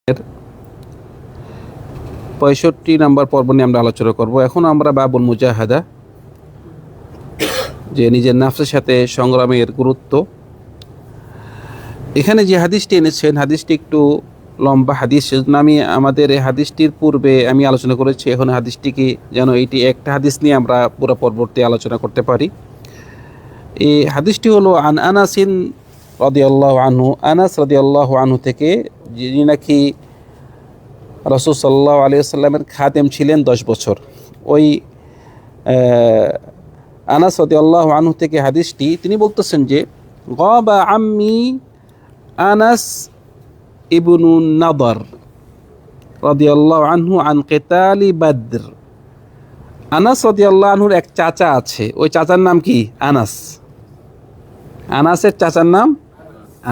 65 নম্বর পর্ব নিয়ে আমরা আলোচনা করব। এখন আমরা বাবুল মুজাহাদা, যে নিজের নাফসের সাথে সংগ্রামের গুরুত্ব। এখানে যে হাদিসটি এনেছেন, হাদিসটি একটু লম্বা হাদিস। আমি আমাদের এই হাদিসটির পূর্বে আমি আলোচনা করেছি। এখন হাদিসটিকে যেন এইটি একটা হাদিস নিয়ে আমরা পুরো পরবর্তী আলোচনা করতে পারি। এই হাদিসটি হলো আন আনাসিন রাদিয়াল্লাহু আনহু, আনাস রাদিয়াল্লাহু আনহু থেকে, যিনি নাকি রাসূল সাল্লাল্লাহু আলাইহি ওয়াসাল্লামের খাদেম ছিলেন 10 বছর। ওই আনাস রাদিয়াল্লাহু আনহু থেকে হাদিসটি, তিনি বলতেছেন যে গাবা আম্মি আনাস ইবনু নাদর রাদিয়াল্লাহু আনহু আন কিতালি বদর। আনাস রাদিয়াল্লাহু আনহুর এক চাচা আছে, ওই চাচার নাম কি? আনাস। আনাসের চাচার নাম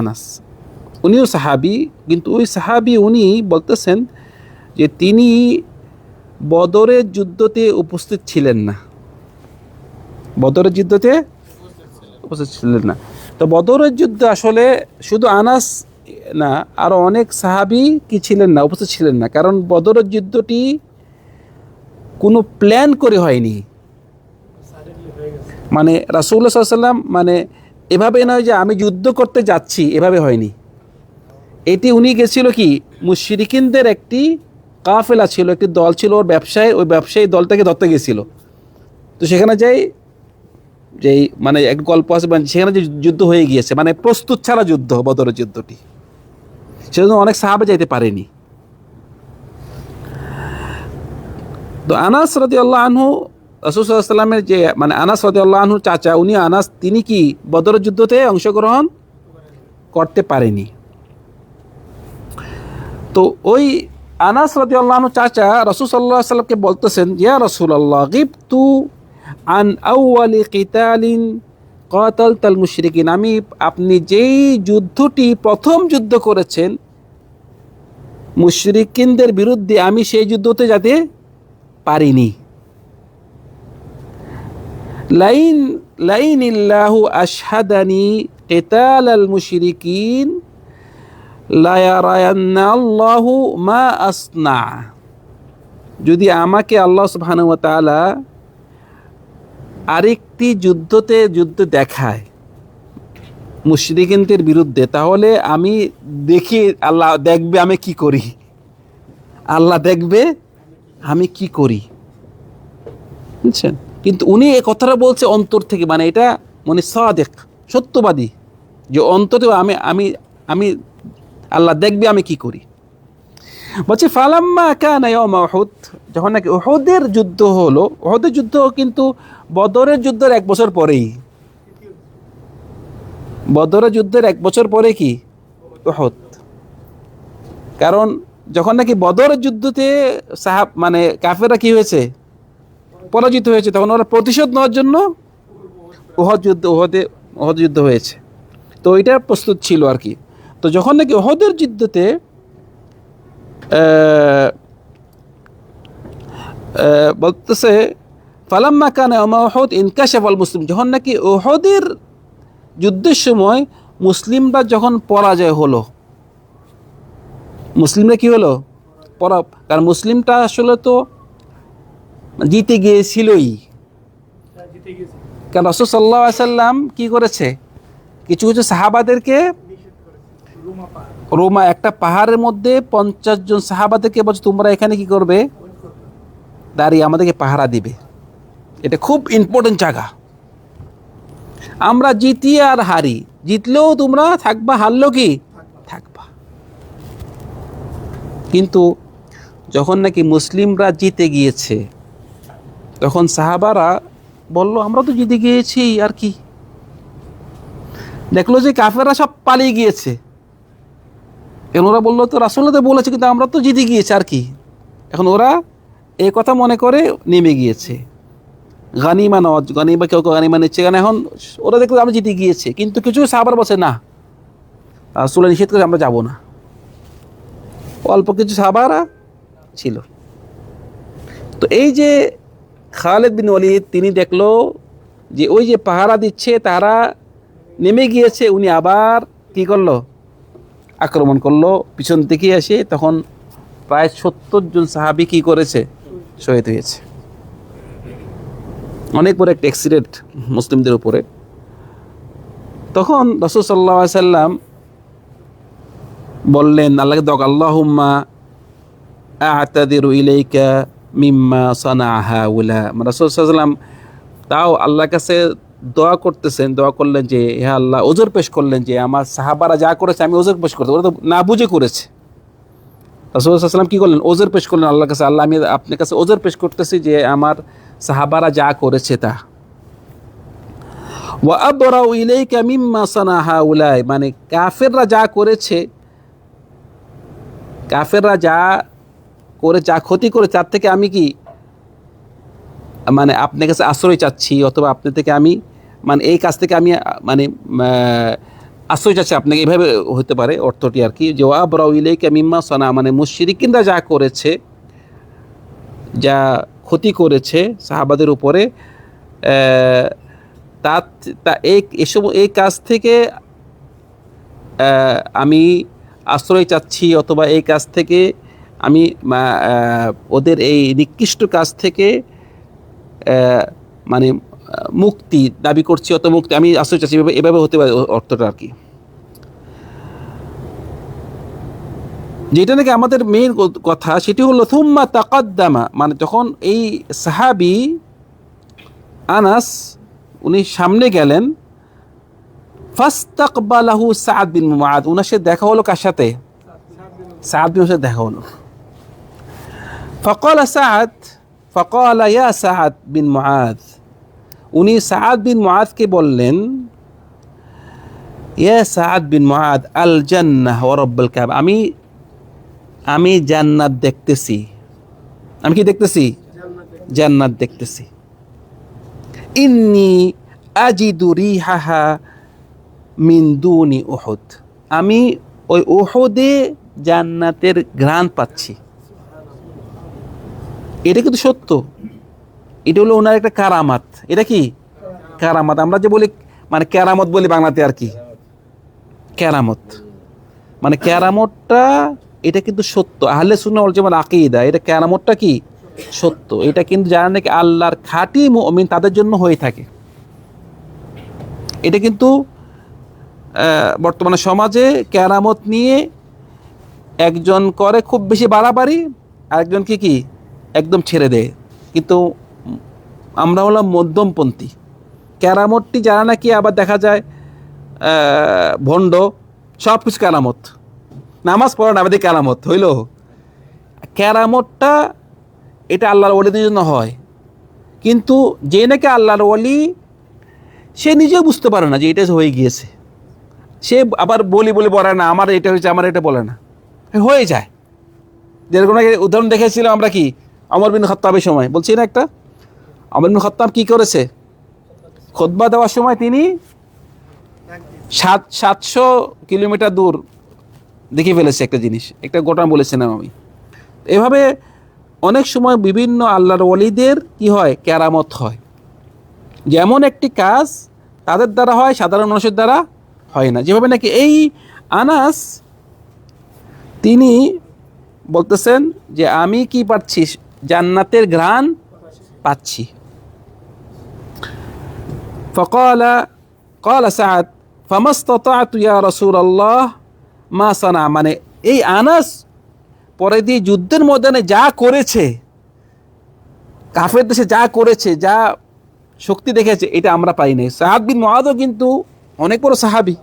আনাস। উনিও সাহাবী, কিন্তু ওই সাহাবী উনি বলতেছেন যে তিনি বদরের যুদ্ধতে উপস্থিত ছিলেন না। বদরের যুদ্ধতে উপস্থিত ছিলেন না। তো বদরের যুদ্ধে আসলে শুধু আনাস না, আরও অনেক সাহাবী কি ছিলেন না, উপস্থিত ছিলেন না। কারণ বদরের যুদ্ধটি কোনো প্ল্যান করে হয়নি। মানে রাসূলুল্লাহ সাল্লাল্লাহু আলাইহি ওয়াসাল্লাম মানে এভাবে নয় যে আমি যুদ্ধ করতে যাচ্ছি, এভাবে হয়নি। এটি উনি গেছিল কি, মুশরিকিনদের একটি কাফেলা ছিল, একটি দল ছিল ওর ব্যবসায়, ওই ব্যবসায়ী দলটাকে ধরতে গেছিল। তো সেখানে যাই যেই মানে এক গল্প আছে, মানে সেখানে যে যুদ্ধ হয়ে গিয়েছে, মানে প্রস্তুত ছাড়া যুদ্ধ বদরের যুদ্ধটি, সেজন্য অনেক সাহাবা যাইতে পারেনি। তো আনাস রাদিয়াল্লাহু আনহু, রাসূল সাল্লাল্লাহু আলাইহি ওয়াসাল্লামের যে মানে আনাস রাদিয়াল্লাহু আনহু চাচা, উনি আনাস, তিনি কি বদরের যুদ্ধতে অংশগ্রহণ করতে পারেনি। তো ওই আনাস রাদিয়াল্লাহু আনহু চাচা রাসূল সাল্লাল্লাহু আলাইহি ওয়াসাল্লামকে বলতেছেন, ইয়া রাসূলুল্লাহ, গিবতু আন আউয়ালি কিতালিন কাতালতাল মুশরিকিন। আমি, আপনি যেই যুদ্ধটি প্রথম যুদ্ধ করেছেন মুশরিকিনদের বিরুদ্ধে, আমি সেই যুদ্ধতে যেতে পারিনি। লাইনিল্লাহু আশহাদানি কিতালাল মুশরিকিন লা ইয়ারায়ান্নাল্লাহু মা আসনা। যদি আমাকে আল্লাহ সুবহানাহু ওয়া তাআলা আরেকটি যুদ্ধ দেখায় মুশরিকিনদের বিরুদ্ধে, তাহলে আমি দেখি, আল্লাহ দেখবে আমি কি করি, আল্লাহ দেখবে আমি কি করি, বুঝছেন? কিন্তু উনি এই কথাটা বলছে অন্তর থেকে, মানে এটা মানে সাদিক, সত্যবাদী, যে অন্তরে আমি আমি আমি আল্লাহ দেখবে আমি কি করি। বলছে ফালাম্মা কানা ইয়াউম উহুদ, যখন নাকি উহুদের যুদ্ধ হলো। উহুদের যুদ্ধ কিন্তু বদরের যুদ্ধের 1 বছর পরেই, বদরের যুদ্ধের 1 বছর পরে কি উহুদ। কারণ যখন নাকি বদরের যুদ্ধতে মানে কাফেররা কি হয়েছে, পরাজিত হয়েছে, তখন ওরা প্রতিশোধ নেওয়ার জন্য উহুদ যুদ্ধ হয়েছে। তো এটা প্রস্তুত ছিল আর কি। তো যখন নাকি উহুদের যুদ্ধতে বলতেছে ফালাম্মা কানা ইয়াউম উহুদ ইনকাশাফাল মুসলিম, যখন নাকি উহুদের যুদ্ধের সময় মুসলিমরা যখন পরাজয় হলো, মুসলিমরা কি হলো, কারণ মুসলিমটা আসলে তো জিতে গিয়েছিলই। কারণ রাসূল সাল্লাল্লাহু আলাইহি ওয়াসাল্লাম কি করেছে, কিছু কিছু সাহাবাদেরকে রোমা একটা পাহাড়ের মধ্যে 50 জন সাহাবাদেরকে বলছে, তোমরা এখানে কি করবে, দাঁড়িয়ে আমাদেরকে পাহারা দিবে। এটা খুব ইম্পর্টেন্ট জায়গা। আমরা জিতি আর হারি, জিতলেও তোমরা থাকবা, হারলেও কি থাকবা। কিন্তু যখন নাকি মুসলিমরা জিতে গিয়েছে, তখন সাহাবারা বলল আমরা তো জিতে গিয়েছি, আর কি। দেখলো যে কাফেররা সব পালিয়ে গিয়েছে। এখন ওরা বললো তো রাসূলুল্লাহ বলেছে, কিন্তু আমরা তো জিতে গিয়েছি, আর কি। এখন ওরা এই কথা মনে করে নেমে গিয়েছে, গানিমা নেওয়া, গানিমা, কেউ কেউ গানিমা নিচ্ছে। কারণ এখন ওরা দেখলো আমরা জিতে গিয়েছে, কিন্তু কিছু সাহাবার বলছে না, রাসূলুল্লাহ নিষেধ করে আমরা যাব না। অল্প কিছু সাহাবারা ছিল। তো এই যে খালিদ বিন ওয়ালিদ, তিনি দেখলো যে ওই যে পাহারা দিচ্ছে তারা নেমে গিয়েছে, উনি আবার কি করলো, আক্রমণ করলো পিছন থেকে এসে, তখন প্রায় 70 জন সাহাবী কি করেছে, শহীদ হয়েছে। অনেক বড় একটা অ্যাক্সিডেন্ট মুসলিমদের উপরে। তখন রাসূল সাল্লাল্লাহু আলাইহি সাল্লাম বললেন আল্লাহকে দোয়া, আল্লাহুম্মা আ'তাযিরু ইলাইকা মিম্মা সানাআ হাউলা। রাসূল সাল্লাল্লাহু আলাইহি সাল্লাম তাও আল্লাহর কাছে দোয়া করতেছেন, দোয়া করলেন যে হে আল্লাহ, ওজর পেশ করলেন যে আমার সাহাবারা যা করেছে আমি ওজর পেশ করতে, ওরা তো না বুঝে করেছে। রাসূল সাল্লাল্লাহু আলাইহি সাল্লাম কি করলেন, ওজর পেশ করলেন আল্লাহর কাছে, আল্লাহ আমি আপনার কাছে ওজর পেশ করতেছি যে আমার সাহাবারা যা করেছে তা। ওয়া আবরাউ ইলাইকা মিম্মা সানাআ হাউলা, মানে কাফেররা যা করেছে, কাফেররা যা করে, যা ক্ষতি করে, তার থেকে আমি কি মানে আপনার কাছে আশ্রয় চাচ্ছি, অথবা আপনার থেকে আমি মানে এই কাজ থেকে আমি মানে আশ্রয় চাচ্ছি আপনাকে, এইভাবে হতে পারে অর্থটি আর কি। যে ওয়া আবরাউ ইলাইকা মিম্মা সানা, মানে মুশরিকিনরা যা করেছে, যা ক্ষতি করেছে সাহাবাদের উপরে, এই কাজ থেকে আমি আশ্রয় চাচ্ছি, অথবা এই কাজ থেকে আমি ওদের এই নিকৃষ্ট কাজ থেকে মানে মুক্তি দাবি করছি, অত মুক্তি আমি আশ্রয় চাচ্ছি, এভাবে হতে পারে অর্থটা আর কি। যেটা নাকি আমাদের মেইন কথা সেটি হলো থুম্মা তাকাদ্দামা, মানে তখন এই সাহাবী আনাস উনি সামনে গেলেন, ফাস্তাকবালাহু সাদ বিন মুআদ, উনার সাথে দেখা হলো কার সাথে, সাদ বিন সাথে দেখা হলো। ফাকালা সাদ, ফাকালা ইয়া সাদ বিন মুআদ, উনি সাদ বিন মুআদকে বললেন, ইয়া সাদ বিন মুআদ আল জান্নাহ ওয়া রাব্বুল কাবা, আমি জান্নাত দেখতেছি। আমি কি দেখতেছি, জান্নাত দেখতেছি। ইন্নী আজিদু রিহাহা মিন দুনি উহুদ, আমি ওই উহুদে জান্নাতের ঘ্রাণ পাচ্ছি। এটা কিন্তু সত্য, এটা হলো ওনার একটা কারামাত। এটা কি কারামাত, আমরা যে বলি মানে কেরামত বলি বাংলাতে আর কি, কেরামত মানে কেরামতটা এটা কিন্তু সত্য। আহলে সুন্নাহ ওয়াল জামাত আকীদা, এটা কেরামতটা কি সত্য। এটা কিন্তু যারা নাকি আল্লাহর খাঁটি মুমিন তাদের জন্য হয়ে থাকে। এটা কিন্তু বর্তমানে সমাজে কেরামত নিয়ে একজন করে খুব বেশি বাড়াবাড়ি, আরেকজন কি একদম ছেড়ে দেয়। কিন্তু আমরা হলাম মধ্যমপন্থী। কেরামতটি যারা নাকি আবার দেখা যায় ভণ্ড, সব কিছু কেরামত, নামাজ পড়া না আমাদের কেরামত হইল। কেরামতটা এটা আল্লাহর ওলিদের জন্য হয়, কিন্তু যে নাকি আল্লাহর ওলি সে নিজেও বুঝতে পারে না যে এটা হয়ে গিয়েছে। সে আবার বলে বলে না আমার এটা হয়েছে, আমার এটা বলে না, হয়ে যায়। যেরকম উদাহরণ দেখেছিলাম আমরা কি ওমর বিন খাত্তাবের সময়, বলছি না একটা, ওমর বিন খাত্তাব কি করেছে, খুতবা দেওয়ার সময় তিনি 700 কিলোমিটার দূর দেখে ফেলেছে একটা জিনিস, একটা ঘটনা বলেছিলাম আমি। এভাবে অনেক সময় বিভিন্ন আল্লাহর ওলিদের কি হয়, কেরামত হয়। যেমন একটি কাজ তাদের দ্বারা হয়, সাধারণ মানুষের দ্বারা হয় না। যেভাবে নাকি এই আনাস তিনি বলতেছেন যে আমি কি পাচ্ছি, জান্নাতের ঘ্রাণ পাচ্ছি। قال سعد فما استطعت يا رسول الله ما صنع, মানে এই আনাস পরে দিয়ে যুদ্ধের ময়দানে যা করেছে, কাফের দেশে যা করেছে, যা শক্তি দেখেছে, এটা আমরা পাই নাই। সাদ বিন মুআদও কিন্তু অনেক বড় সাহাবী।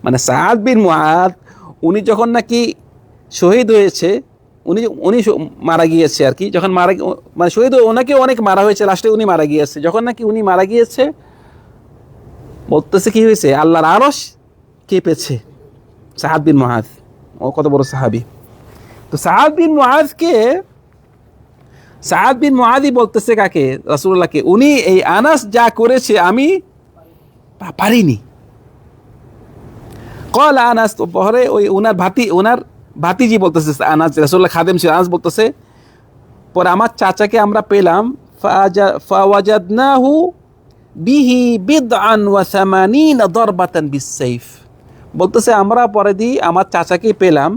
মানে সাদ বিন মুআদ উনি যখন নাকি শহীদ হয়েছে, উনি মারা গিয়েছে আর কি, যখন মানে শহীদ ওনাকে অনেক মারা হয়েছে, লাস্টে উনি মারা গিয়েছে। যখন নাকি উনি মারা গিয়েছে, বলতেছে কি হয়েছে, আল্লাহর আরশ কেঁপেছে। সাদ বিন মুআদ ও কত বড় সাহাবী। তো সাদ বিন মুআদই বলতেছে কাকে, রাসূলুল্লাহকে, উনি এই আনাস যা করেছে আমি পারিনি। কল আনাস, তো পরে ওই ওনার ভাতিজি বলতেছে, আনাস রাসূলুল্লাহ খাদেম ছিল, আনাস বলতেছে পরে আমার চাচাকে আমরা পেলাম, ফাওয়াজাদনাহু বিহি বিদআন ওয়া 80 দরবাতান বিসসাইফ, বলতেছে আমরা পরে দিই আমার চাচাকে পেলাম,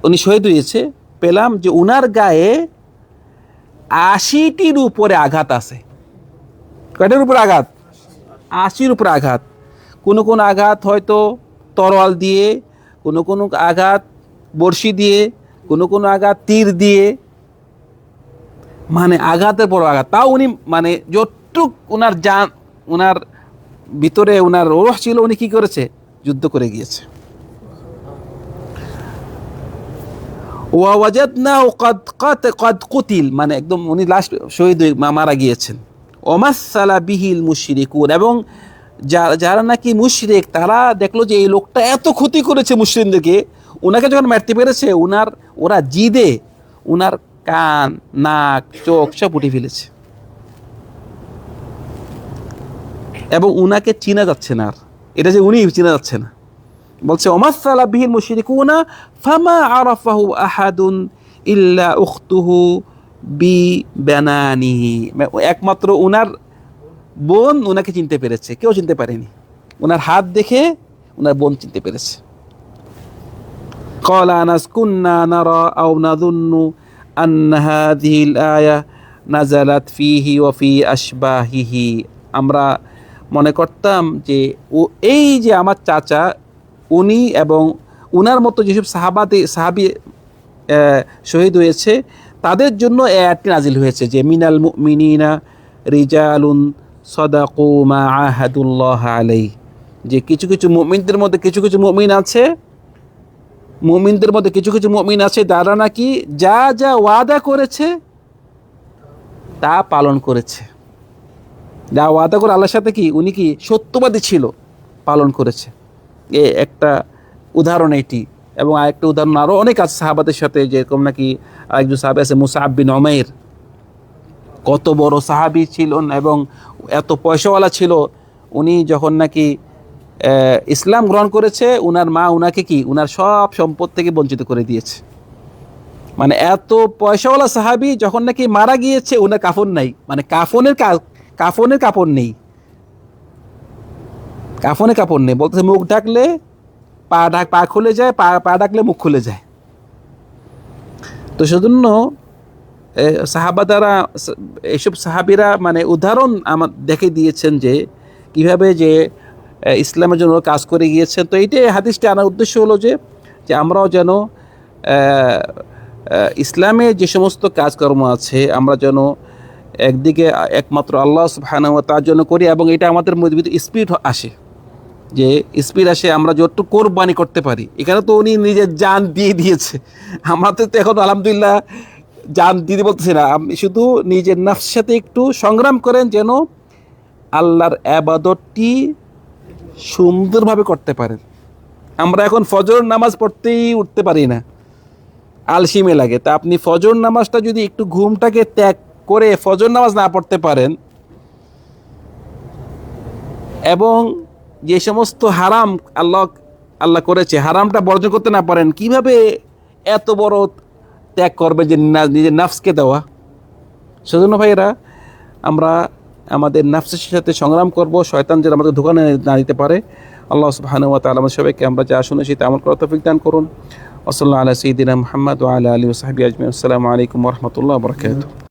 উনি শহীদ হয়েছে, পেলাম যে উনার গায়ে 80টির উপরে আঘাত আছে। কয়টার উপরে আঘাত? 80র উপরে আঘাত। কোনো কোনো আঘাত হয়তো তরোয়াল দিয়ে, কোনো কোনো আঘাত বড়শি দিয়ে, কোনো কোনো আঘাত তীর দিয়ে, মানে আঘাতের পর আঘাত। তাও উনি মানে যতটুক উনার জান, উনার ভিতরে উনার রোহ ছিল, উনি কি করেছে? যুদ্ধ করে গিয়েছে। ওয়াজাদনাহু কাদ কুতিল, মানে একদম উনি লাস্ট শহীদ হয়ে মারা গিয়েছেন। ওমাসসালা বিহিল মুশরিকুন, এবং যারা নাকি মুশরিক তারা দেখলো যে এই লোকটা এত ক্ষতি করেছে মুসলিমদেরকে, ওনাকে যখন মারতে পেরেছে ওরা জিদে উনার কান, নাক, চোখ সব উঠে ফেলেছে এবং উনাকে চিনা যাচ্ছে না। আর এটা যে উনি চিনা যাচ্ছে না, বলছে ওমাসসালা বিহিল মুশরিকুনা ফামা আরাফাহু আহাদুন ইল্লা উখতুহু বিবানানিহি, একমাত্র উনার বোন উনাকে চিনতে পেরেছে, কেউ চিনতে পারেনি। উনার হাত দেখে উনার বোন চিনতে পেরেছে। ক্বালা আনাস কুন্না নারা আও নাযুন্নু আন্না হাযিহিল আয়া নাযালাত ফীহি ওয়া ফী আশবাহিহি, আমরা মনে করতাম যে এই যে আমার চাচা, উনি এবং উনার মতো যেসব সাহাবী শহীদ হয়েছে তাদের জন্য এই আয়াতটি নাজিল হয়েছে যে মিনাল মুমিনিনা রিজালুন সাদাকু মা আহাদুল্লাহ আলাইহি, যে কিছু কিছু মুমিনদের মধ্যে কিছু কিছু মুমিন আছে যারা নাকি যা যা ওয়াদা করেছে তা পালন করেছে। যা ওয়াদা করে আল্লাহর সাথে কি উনি কি সত্যবাদী ছিল, পালন করেছে। একটা উদাহরণ এটি, এবং আরেকটা উদাহরণ আরও অনেক আছে সাহাবাদের সাথে, যেরকম নাকি আরেকজন সাহাবী আছে মুসআব বিন উমাইর, কত বড় সাহাবী ছিলেন এবং এত পয়সাওয়ালা ছিল। উনি যখন নাকি ইসলাম গ্রহণ করেছে, উনার মা উনাকে কি উনার সব সম্পদ থেকে বঞ্চিত করে দিয়েছে। মানে এত পয়সাওয়ালা সাহাবী যখন নাকি মারা গিয়েছে, উনার কাফন নাই, মানে কাফনের কাপড় নেই, কাফনে কাপড় নেই। বলতেছে মুখ ঢাকলে পা খুলে যায়, পা ঢাকলে মুখ খুলে যায়। তো সেজন্য এইসব সাহাবীরা মানে উদাহরণ আমার দেখে দিয়েছেন যে কিভাবে যে ইসলামের জন্য কাজ করে গিয়েছেন। তো এইটাই হাদিসটি আনার উদ্দেশ্য হলো যে আমরাও যেন ইসলামে যে সমস্ত কাজকর্ম আছে আমরা যেন একদিকে একমাত্র আল্লাহ সুবহানাহু ওয়া তাআলার জন্য করি, এবং এটা আমাদের মধ্যে স্পিরিট আসে, আমরা যতটুকু কোরবানি করতে পারি। এখানে তো উনি নিজের জান দিয়ে দিয়েছে, আমরা তো এখন আলহামদুলিল্লাহ জান দিতে বলতেছি না, আপনি শুধু নিজের নফসের সাথে একটু সংগ্রাম করেন যেন আল্লাহর ইবাদতটি সুন্দরভাবে করতে পারেন। আমরা এখন ফজর নামাজ পড়তেই উঠতে পারি না, আলসিমে লাগে। তা আপনি ফজর নামাজটা যদি একটু ঘুমটাকে ত্যাগ করে ফজর নামাজ না পড়তে পারেন, এবং যে সমস্ত হারাম আল্লাহ করেছে হারামটা বর্জন করতে না পারেন, কিভাবে এত বড় ত্যাগ করবে যে নিজের নফসকে দেওয়া। সেজন্য ভাইয়েরা আমরা আমাদের নফসের সাথে সংগ্রাম করব, শয়তান যেন আমাদের ধোঁকা না দিতে পারে। আল্লাহ সুবহানাহু ওয়া তাআলা আমাদের সবাইকে আমরা যা শুনেছি তা আমল করার তৌফিক দান করুন। ওয়া সাল্লাল্লাহু আলা সাইয়্যিদিনা মুহাম্মদ ওয়া আলা আলিহি ওয়া সাহবিহি আজমাইন। আসসালামু আলাইকুম ওয়া রাহমাতুল্লাহি ওয়া বারাকাতুহু।